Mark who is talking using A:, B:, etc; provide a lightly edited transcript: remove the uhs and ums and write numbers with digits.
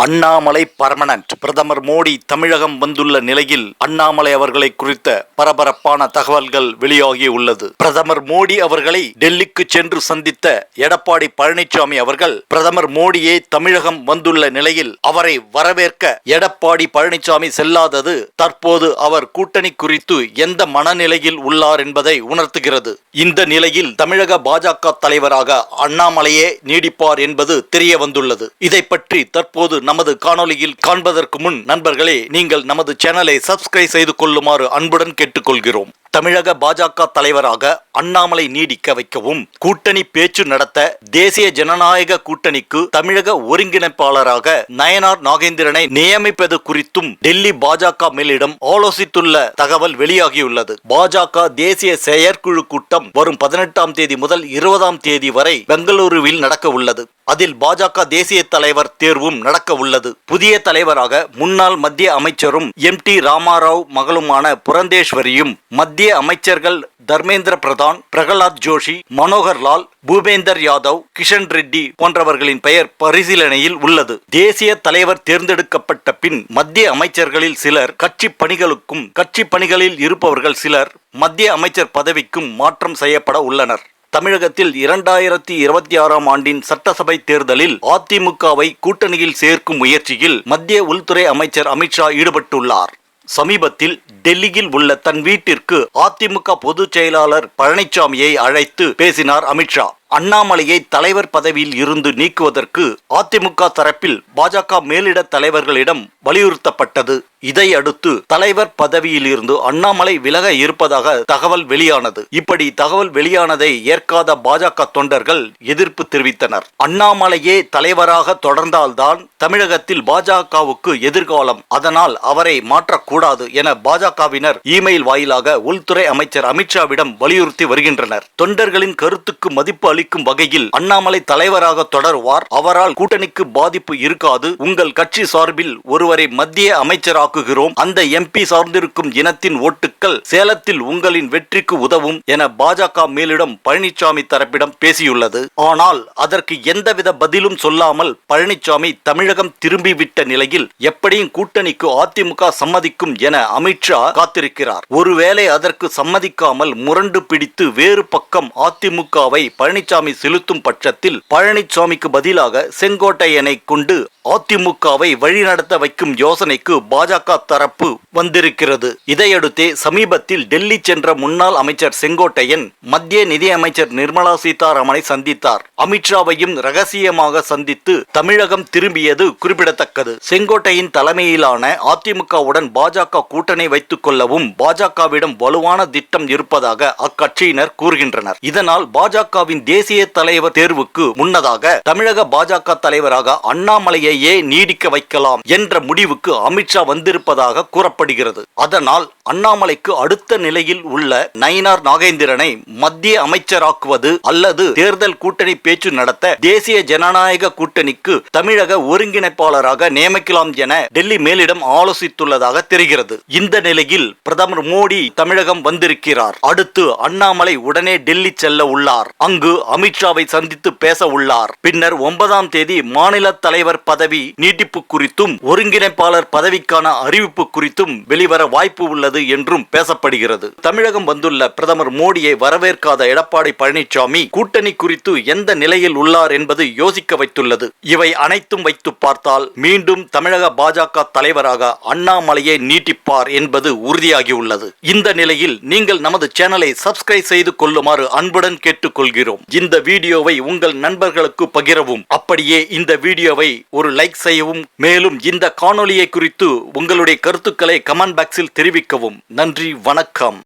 A: Annamalai permanent. பிரதமர் மோடி தமிழகம் வந்துள்ள நிலையில் அண்ணாமலை அவர்களை குறித்த பரபரப்பான தகவல்கள் வெளியாகி உள்ளது. பிரதமர் மோடி அவர்களை டெல்லிக்கு சென்று சந்தித்த எடப்பாடி பழனிசாமி அவர்கள் பிரதமர் மோடியே தமிழகம் வந்துள்ள நிலையில் அவரை வரவேற்க எடப்பாடி பழனிசாமி செல்லாதது தற்போது அவர் கூட்டணி குறித்து எந்த மனநிலையில் உள்ளார் என்பதை உணர்த்துகிறது. இந்த நிலையில் தமிழக பாஜக தலைவராக அண்ணாமலையே நீடிப்பார் என்பது தெரிய வந்துள்ளது. இதை பற்றி தற்போது நமது காணொலியில் காண்பதற்கு முன் நண்பர்களே, நீங்கள் நமது சேனலை சப்ஸ்கிரைப் செய்து கொள்ளுமாறு அன்புடன் கேட்டுக்கொள்கிறோம். தமிழக பாஜக தலைவராக அண்ணாமலை நீடிக்க வைக்கவும் கூட்டணி பேச்சு நடத்த தேசிய ஜனநாயக கூட்டணிக்கு தமிழக ஒருங்கிணைப்பாளராக நயனார் நாகேந்திரனை நியமிப்பது குறித்தும் டெல்லி பாஜக மேலிடம் ஆலோசித்துள்ள தகவல் வெளியாகியுள்ளது. பாஜக தேசிய செயற்குழு கூட்டம் வரும் 18ஆம் தேதி முதல் 20ஆம் தேதி வரை பெங்களூருவில் நடக்க உள்ளது. அதில் பாஜக தேசிய தலைவர் தேர்வும் நடக்க உள்ளது. புதிய தலைவராக முன்னாள் மத்திய அமைச்சரும் MT ராமாராவ் மகளுமான புரந்தேஸ்வரியும், மத்திய அமைச்சர்கள் தர்மேந்திர பிரதான், பிரகலாத் ஜோஷி, மனோகர் லால், பூபேந்தர் யாதவ், கிஷன் ரெட்டி போன்றவர்களின் பெயர் பரிசீலனையில் உள்ளது. தேசிய தலைவர் தேர்ந்தெடுக்கப்பட்ட பின் மத்திய அமைச்சர்களில் சிலர் கட்சி பணிகளுக்கும் கட்சி பணிகளில் இருப்பவர்கள் சிலர் மத்திய அமைச்சர் பதவிக்கும் மாற்றம் செய்யப்பட உள்ளனர். தமிழகத்தில் 2026ஆம் ஆண்டின் சட்டசபை தேர்தலில் அதிமுகவை கூட்டணியில் சேர்க்கும் முயற்சியில் மத்திய உள்துறை அமைச்சர் அமித்ஷா ஈடுபட்டுள்ளார். சமீபத்தில் டெல்லியில் உள்ள தன் வீட்டிற்கு அதிமுக பொதுச் செயலாளர் பழனிசாமியை அழைத்து பேசினார் அமித்ஷா. அண்ணாமலையை தலைவர் பதவியில் இருந்து நீக்குவதற்கு அதிமுக தரப்பில் பாஜக மேலிட தலைவர்களிடம் வலியுறுத்தப்பட்டது. இதையடுத்து தலைவர் பதவியில் இருந்து அண்ணாமலை விலக இருப்பதாக தகவல் வெளியானது. இப்படி தகவல் வெளியானதை ஏற்காத பாஜக தொண்டர்கள் எதிர்ப்பு தெரிவித்தனர். அண்ணாமலையே தலைவராக தொடர்ந்தால்தான் தமிழகத்தில் பாஜகவுக்கு எதிர்காலம், அதனால் அவரை மாற்றக்கூடாது என பாஜகவினர் இமெயில் வாயிலாக உள்துறை அமைச்சர் அமித்ஷாவிடம் வலியுறுத்தி வருகின்றனர். தொண்டர்களின் கருத்துக்கு மதிப்பு அளிக்கும் வகையில் அண்ணாமலை தலைவராக தொடருவார், அவரால் கூட்டணிக்கு பாதிப்பு இருக்காது, உங்கள் கட்சி சார்பில் ஒருவரை மத்திய அமைச்சராக்குகிறோம், அந்த MP சார்ந்திருக்கும் இனத்தின் ஓட்டுக்கள் சேலத்தில் உங்களின் வெற்றிக்கு உதவும் என பாஜக மேலிடம் பழனிசாமி தரப்பிடம் பேசியுள்ளது. ஆனால் அதற்கு எந்தவித பதிலும் சொல்லாமல் பழனிசாமி தமிழகம் திரும்பிவிட்ட நிலையில் எப்படியும் கூட்டணிக்கு அதிமுக சம்மதிக்கும் என அமித்ஷா காத்திருக்கிறார். ஒருவேளை அதற்கு சம்மதிக்காமல் முரண்டு பிடித்து வேறு பக்கம் அதிமுகவை பழனிசாமி செலுத்தும் பட்சத்தில் பழனிசாமிக்கு பதிலாக செங்கோட்டையனை கொண்டு அதிமுகவை வழிநடத்த வைக்கும் யோசனைக்கு பாஜக தரப்பு வந்திருக்கிறது. இதையடுத்தே சமீபத்தில் டெல்லி சென்ற முன்னாள் அமைச்சர் செங்கோட்டையன் மத்திய நிதியமைச்சர் நிர்மலா சீதாராமனை சந்தித்தார். அமித்ஷாவையும் ரகசியமாக சந்தித்து தமிழகம் திரும்பியது குறிப்பிடத்தக்கது. செங்கோட்டையின் தலைமையிலான அதிமுகவுடன் பாஜக கூட்டணி வைத்துக் கொள்ளவும் பாஜகவிடம் வலுவான திட்டம் இருப்பதாக அக்கட்சியினர் கூறுகின்றனர். இதனால் பாஜகவின் தேசிய தலைவர் தேர்வுக்கு முன்னதாக தமிழக பாஜக தலைவராக அண்ணாமலையை நீடிக்க வைக்கலாம் என்ற முடிவுக்கு அமித்ஷா வந்திருப்பதாக கூறப்படுகிறது. அதனால் அண்ணாமலைக்கு அடுத்த நிலையில் உள்ள நயினார் நாகேந்திரனை மத்திய அமைச்சராக்குவது அல்லது தேர்தல் கூட்டணி பேச்சு நடத்த தேசிய ஜனநாயக கூட்டணிக்கு தமிழக ஒருங்கிணைப்பாளராக நியமிக்கலாம் என டெல்லி மேலிடம் ஆலோசித்துள்ளதாக தெரிகிறது. இந்த நிலையில் பிரதமர் மோடி தமிழகம் வந்திருக்கிறார். அடுத்து அண்ணாமலை உடனே டெல்லி செல்ல உள்ளார். அங்கு அமித்ஷாவை சந்தித்து பேச உள்ளார். பின்னர் 9ஆம் தேதி மாநில தலைவர் பதவி நீட்டிப்பு குறித்தும் ஒருங்கிணைப்பாளர் பதவிக்கான அறிவிப்பு குறித்தும் வெளிவர வாய்ப்பு உள்ளது என்றும் பேசப்படுகிறது. தமிழகம் வந்துள்ள பிரதமர் மோடியை வரவேற்காத எடப்பாடி பழனிசாமி கூட்டணி குறித்து எந்த நிலையில் உள்ளார் என்பது யோசிக்க வைத்துள்ளது. இவை அனைத்தும் வைத்து பார்த்தால் மீண்டும் தமிழக பாஜக தலைவராக அண்ணாமலையை நீட்டிப்பார் என்பது உறுதியாகியுள்ளது. இந்த நிலையில் நீங்கள் நமது சேனலை சப்ஸ்கிரைப் செய்து கொள்ளுமாறு அன்புடன் கேட்டுக்கொள்கிறோம். இந்த வீடியோவை உங்கள் நண்பர்களுக்கு பகிரவும், அப்படியே இந்த வீடியோவை ஒரு லைக் செய்யவும். மேலும் இந்த காணொளியை குறித்து உங்களுடைய கருத்துக்களை கமெண்ட் பாக்ஸில் தெரிவிக்கவும். நன்றி, வணக்கம்.